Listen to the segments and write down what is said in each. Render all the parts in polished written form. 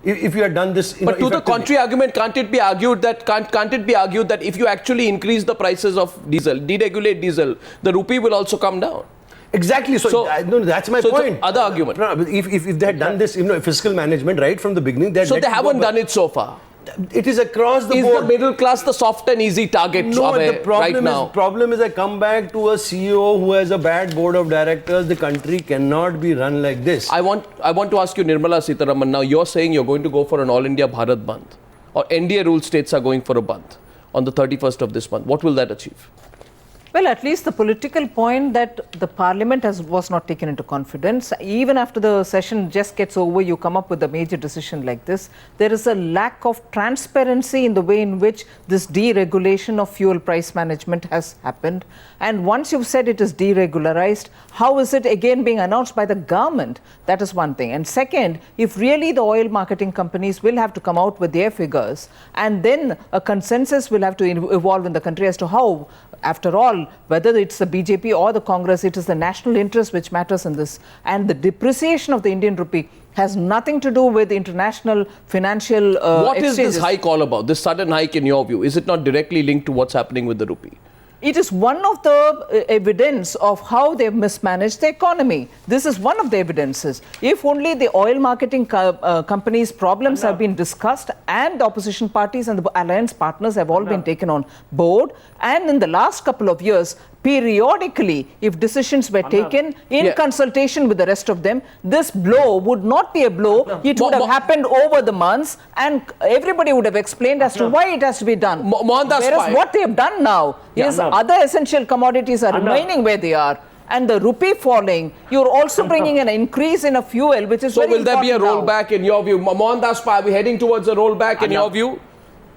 if you had done this. But to the contrary argument, can't it be argued that if you actually increase the prices of diesel, deregulate diesel, the rupee will also come down? Exactly. So no, that's my point. Other argument. If they had done this, fiscal management right from the beginning, so they haven't done it so far. It is across the board. Is the middle class the soft and easy target right now? The problem is I come back to a CEO who has a bad board of directors. The country cannot be run like this. I want to ask you, Nirmala Sitharaman, now you're saying you're going to go for an all India Bharat Bandh, or NDA ruled states are going for a bandh on the 31st of this month. What will that achieve? Well, at least the political point that the parliament was not taken into confidence. Even after the session just gets over, you come up with a major decision like this. There is a lack of transparency in the way in which this deregulation of fuel price management has happened. And once you've said it is deregularized, how is it again being announced by the government? That is one thing. And second, if really the oil marketing companies will have to come out with their figures, and then a consensus will have to evolve in the country as to how, after all, whether it's the BJP or the Congress, it is the national interest which matters in this. And the depreciation of the Indian rupee has nothing to do with international financial What exchanges. is this hike all about? This sudden hike, in your view, is it not directly linked to what's happening with the rupee? It is one of the evidence of how they've mismanaged the economy. This is one of the evidences. If only the oil marketing companies' problems have been discussed, and the opposition parties and the alliance partners have all been taken on board, and in the last couple of years, periodically, if decisions were taken in consultation with the rest of them, this blow would not be a blow. It would have happened over the months, and everybody would have explained as to why it has to be done. Whereas what they have done now is other essential commodities are remaining where they are. And the rupee falling, you're also bringing an increase in a fuel, which is very important. So will there be a rollback in your view? Mohandas Pai, are we heading towards a rollback in your view?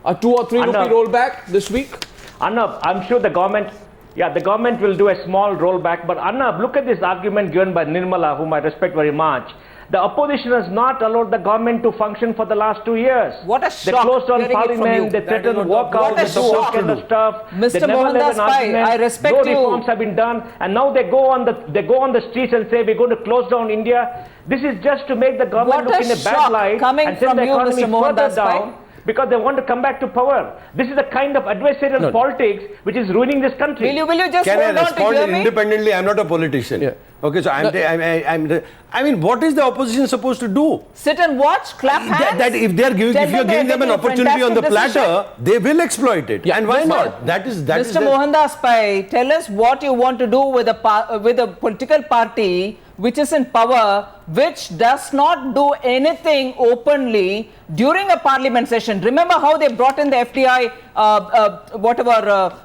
A 2 or 3 rupee rollback this week? Arnab, I'm sure the government will do a small rollback. But Arnab, look at this argument given by Nirmala, whom I respect very much. The opposition has not allowed the government to function for the last 2 years. What a shock. They closed down parliament, they threatened walkout, they did all kind of stuff. Mr. They never led an Mohandas Pai, argument. I respect no reforms have been done, and now they go on the streets and say we're going to close down India. This is just to make the government look in a bad light and send the economy further down. Because they want to come back to power. This is the kind of adversarial politics which is ruining this country. Will you just Can hold I on to hear respond me? independently? I'm not a politician. Yeah. Okay, so I mean, what is the opposition supposed to do? Sit and watch, clap hands. That if you're giving them an opportunity on the platter, they will exploit it. Yeah, and why not? Mr. Mohandas Pai, tell us what you want to do with a political party which is in power, which does not do anything openly during a parliament session. Remember how they brought in the FDI,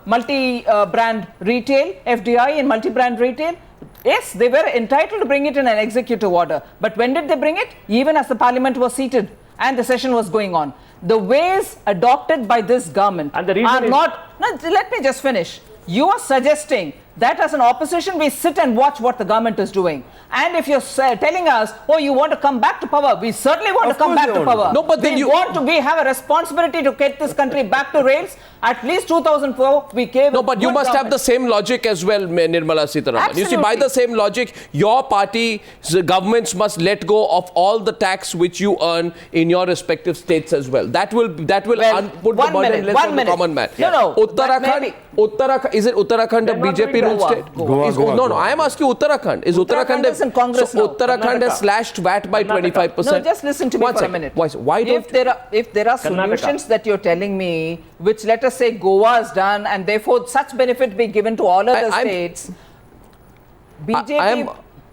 multi-brand retail, FDI in multi-brand retail? Yes, they were entitled to bring it in an executive order. But when did they bring it? Even as the parliament was seated and the session was going on. The ways adopted by this government and the reason are not... No, let me just finish. You are suggesting that as an opposition, we sit and watch what the government is doing. And if you're telling us, oh, you want to come back to power, we certainly want to come back to power. No, but then we have a responsibility to get this country back to rails. At least 2004, we gave. No, but you must have the same logic as well, Nirmala Sitharaman. You see, by the same logic, your party, the governments must let go of all the tax which you earn in your respective states as well. That will put the burden less on the common man. No. Uttarakhand, is it Uttarakhand a BJP ruled state? No, I am asking you Uttarakhand. Is Uttarakhand is in Congress now. Uttarakhand has slashed VAT by 25%. No, just listen to me for a minute. Why don't if there are solutions that you're telling me, which let us say Goa has done, and therefore such benefit be given to all other states, BJP... I am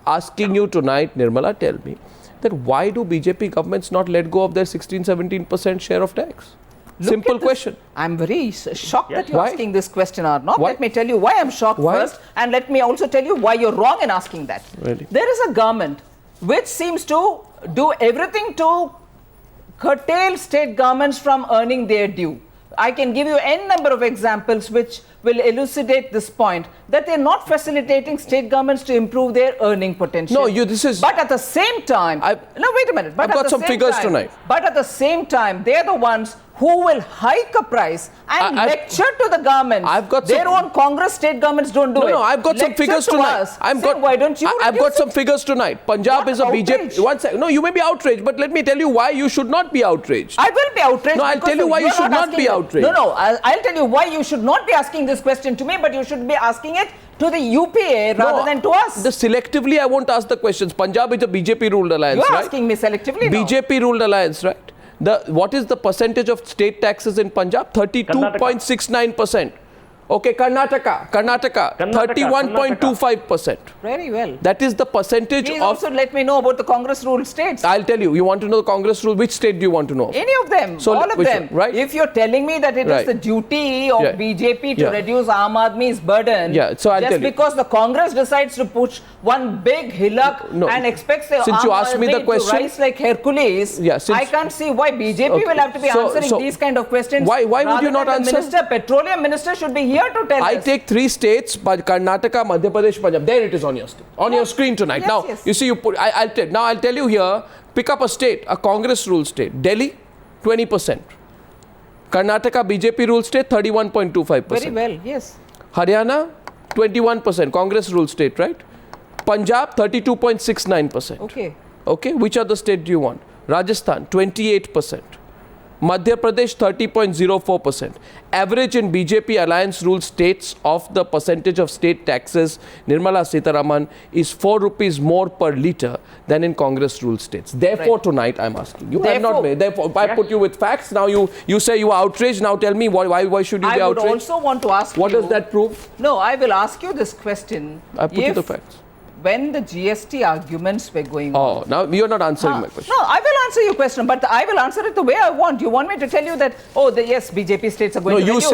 asking you tonight, Nirmala, tell me, that why do BJP governments not let go of their 16-17% share of tax? Simple question. I'm very shocked that you're asking this question, Arnab. Let me tell you why I'm shocked first, and let me also tell you why you're wrong in asking that. Really? There is a government which seems to do everything to curtail state governments from earning their due. I can give you n number of examples which will elucidate this point, that they're not facilitating state governments to improve their earning potential. No, this is... But at the same time... No, wait a minute. I've got some figures tonight. But at the same time, they're the ones who will hike a price and lecture to the government. I've got their some, own Congress state governments don't do it. No, I've got some figures tonight. Why don't you? I've got some figures tonight. Punjab is a BJP. One second. No, you may be outraged, but let me tell you why you should not be outraged. I will be outraged. No, I'll tell you why you should not be outraged. No, I'll tell you why you should not be asking this question to me, but you should be asking it to the UPA rather than to us. Selectively, I won't ask the questions. Punjab is a BJP ruled alliance, You're right? asking me selectively. BJP ruled alliance, right? What is the percentage of state taxes in Punjab? 32.69%. Okay, Karnataka, 31.25%. Very well. That is the percentage Please of... also let me know about the Congress ruled states. I'll tell you. You want to know the Congress rule? Which state do you want to know? Any of them, So, all of them. one, right? If you're telling me that it is the duty of BJP to reduce Aam Aadmi's burden, so I'll tell you. because the Congress decides to push one big hillock and expects the Since you Aam asked me the Aadmi to question, rise like Hercules, I can't see why BJP will have to be answering these kind of questions. Why would you not the answer? Petroleum minister should be here to tell us. I take 3 states, but Karnataka, Madhya Pradesh, Punjab. There it is on your screen tonight. Now, you see, I'll tell you here, pick up a state, a Congress ruled state. Delhi, 20%. Karnataka, BJP ruled state, 31.25%. Very well, yes. Haryana, 21%. Congress ruled state, right? Punjab, 32.69%. Okay, which other state do you want? Rajasthan, 28%. Madhya Pradesh, 30.04%. Average in BJP alliance ruled states of the percentage of state taxes, Nirmala Sitharaman, is 4 rupees more per litre than in Congress ruled states. Therefore, tonight I'm asking you. Have not made. Therefore, I put you with facts. Now you say you are outraged. Now tell me why should you be outraged? I would also want to ask what does that prove? No, I will ask you this question. I put you the facts. When the GST arguments were going on. Oh, now you're not answering my question. No, I will answer your question, but I will answer it the way I want. You want me to tell you that, yes, BJP states are going to reduce.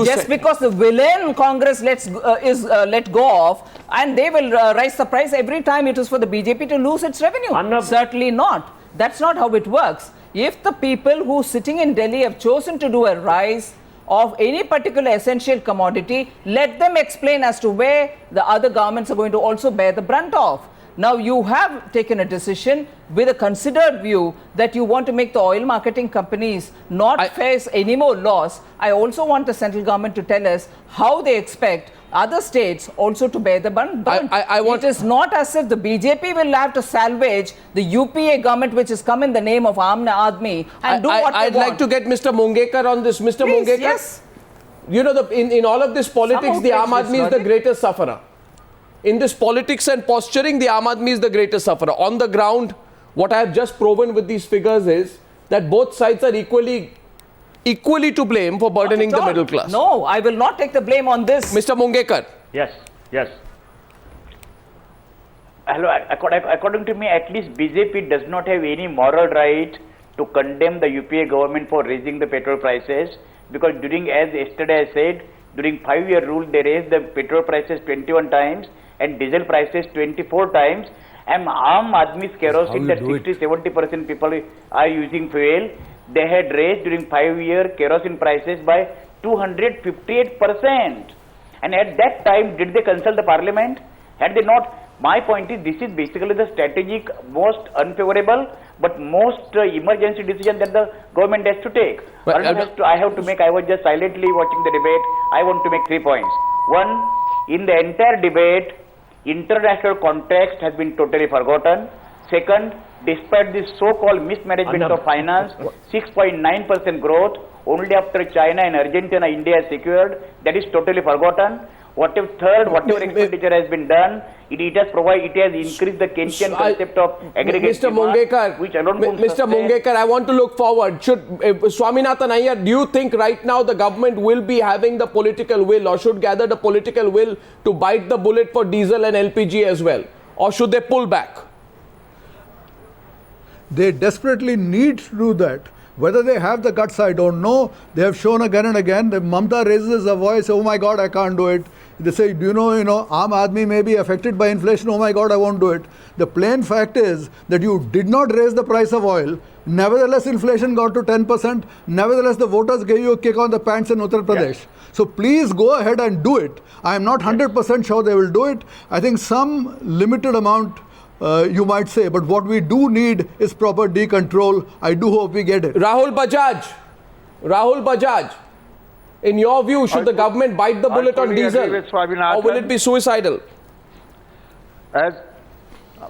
Just because the villain Congress is let go of, and they will rise the price every time it is for the BJP to lose its revenue. Certainly not. That's not how it works. If the people who sitting in Delhi have chosen to do a rise of any particular essential commodity, let them explain as to where the other governments are going to also bear the brunt of. Now, you have taken a decision with a considered view that you want to make the oil marketing companies not face any more loss. I also want the central government to tell us how they expect other states also to bear the brunt. It is not as if the BJP will have to salvage the UPA government, which has come in the name of Aam Aadmi, and do what they I'd want. like to get Mr. Mungekar on this. Mr. Mungekar, yes. You know, in all of this politics, the Aam Aadmi is the greatest sufferer. In this politics and posturing, the Aam Aadmi is the greatest sufferer. On the ground, what I have just proven with these figures is that both sides are equally to blame for burdening the middle class. No, I will not take the blame on this. Mr. Mungekar. Yes. Hello, according to me, at least BJP does not have any moral right to condemn the UPA government for raising the petrol prices, because as yesterday I said, during 5-year rule, they raised the petrol prices 21 times and diesel prices 24 times. And Aam Aadmi's kerosene, that 60-70% people are using fuel, they had raised during 5-year kerosene prices by 258%. And at that time, did they consult the parliament? Had they not? My point is, this is basically the strategic, most unfavorable, but most emergency decision that the government has to take. I have to make, I was just silently watching the debate. I want to make 3 points. One, in the entire debate, international context has been totally forgotten. Second, despite this so-called mismanagement of finance, 6.9% growth, only after China and Argentina, India has secured, that is totally forgotten. Whatever expenditure has been done, it has increased the Keynesian concept of aggregate demand, which alone will Mr. Mungekar, I want to look forward. Should Swaminathan Iyer, do you think right now the government will be having the political will, or should gather the political will to bite the bullet for diesel and LPG as well? Or should they pull back? They desperately need to do that. Whether they have the guts, I don't know. They have shown again and again. Mamta raises a voice, oh my God, I can't do it. They say, do you know, Aam Aadmi may be affected by inflation, oh my God, I won't do it. The plain fact is that you did not raise the price of oil. Nevertheless, inflation got to 10%. Nevertheless, the voters gave you a kick on the pants in Uttar Pradesh. Yeah. So please go ahead and do it. I am not 100% sure they will do it. I think some limited amount you might say, but what we do need is proper decontrol. I do hope we get it. Rahul Bajaj, Rahul Bajaj, in your view, should the government bite the bullet on diesel, or will it be suicidal?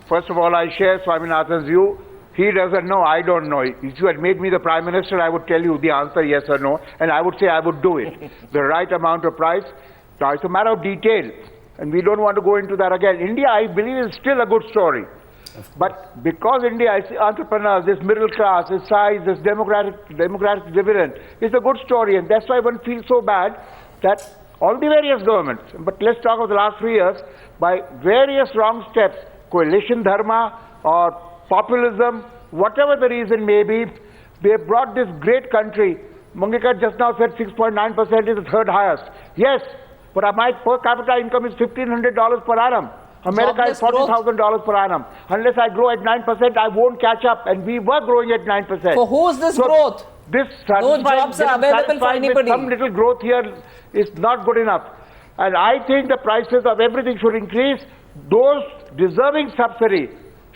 First of all, I share Swaminathan's view. He doesn't know, I don't know. If you had made me the Prime Minister, I would tell you the answer, yes or no, and I would say I would do it. The right amount of price. Now, it's a matter of detail, and we don't want to go into that again. India, I believe, is still a good story. But because India is entrepreneurs, this middle class, this size, this democratic dividend, is a good story, and that's why one feels so bad that all the various governments, but let's talk of the last 3 years, by various wrong steps, coalition dharma or populism, whatever the reason may be, they brought this great country. Mangekar just now said 6.9% is the third highest. Yes, but my per capita income is $1,500 per annum. America is $40,000 per annum. Unless I grow at 9%, I won't catch up. And we were growing at 9%. For who is this growth? This no jobs are available for anybody. Some little growth here is not good enough. And I think the prices of everything should increase. Those deserving subsidy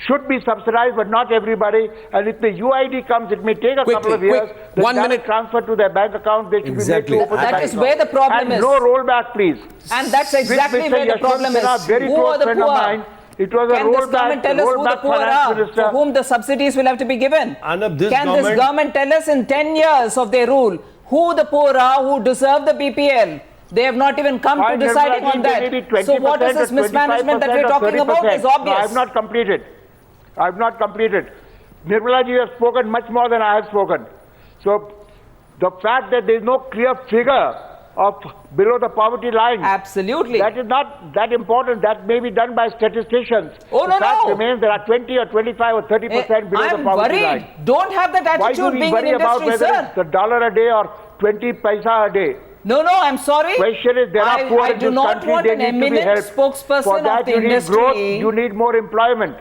should be subsidized, but not everybody. And if the UID comes, it may take a couple of years. The 1 minute transfer to their bank account, they should Exactly. be made to open That is where the problem is. And no rollback, please. And that's exactly where the problem is. Very Who close are the friend of poor? mine. It was a Can this government rollback, tell us who the poor are, for whom the subsidies will have to be given? Arnab, this Can this government tell us in 10 years of their rule who the poor are, who deserve the BPL? They have not even come to deciding on that. So what is this mismanagement that we're talking about is obvious. No, I have not completed. I have not completed. Nirmala ji has spoken much more than I have spoken. So the fact that there is no clear figure of below the poverty line. Absolutely. That is not that important. That may be done by statisticians. Oh, the fact no. remains there are 20 or 25 or 30% below the poverty line. Don't have that Why attitude do we being worry in about industry, whether sir. it's $1 a day or 20 paisa a day? No, I'm sorry. Question is, there are poor I in do this not country, want they an need to be eminent helped. spokesperson For that, of the you need industry. growth, you need more employment.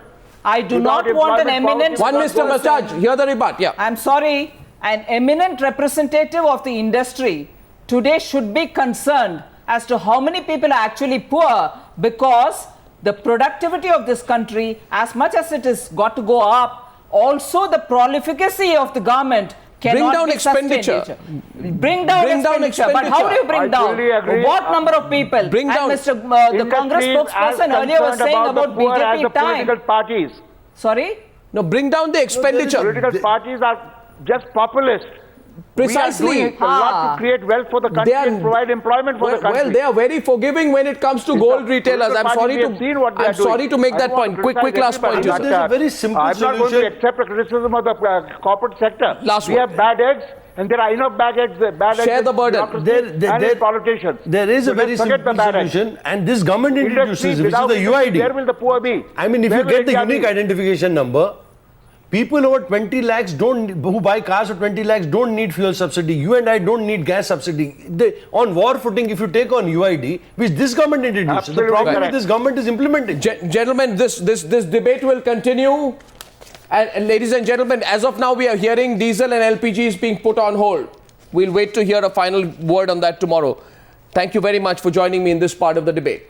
I do Without not want an employment, eminent One Mr. spokesperson. Bajaj, hear the rebut. Yeah. I'm sorry, an eminent representative of the industry today should be concerned as to how many people are actually poor, because the productivity of this country, as much as it has got to go up, also the prolificacy of the government cannot Bring down be expenditure. sustained. Bring down expenditure. But how do you bring I down? fully agree. What number of people? Bring down- And the Congress spokesperson earlier was saying about the poor as BJP the time. political parties. Sorry? No, bring down the expenditure. Political parties are just populist. Precisely. We are doing a lot to create wealth for the country and provide employment for the country. Well, they are very forgiving when it comes to gold retailers. I'm sorry to make that point. Quick last point. There's a very simple I'm not going to solution. accept a criticism of the corporate sector. Last we one. have bad eggs, and there are enough bad eggs. Share the burden. And in politicians. There is So a very let's forget simple the bad eggs. solution, and this government introduces, Industry, which is without the industry, where UID. will the poor be? I mean, if Where you will get the India unique be? identification number, people over 20 lakhs who buy cars for 20 lakhs don't need fuel subsidy. You and I don't need gas subsidy. On war footing, if you take on UID, which this government introduced, Absolutely the problem correct. with this government is implementing. Gentlemen, this debate will continue. And ladies and gentlemen, as of now, we are hearing diesel and LPG is being put on hold. We'll wait to hear a final word on that tomorrow. Thank you very much for joining me in this part of the debate.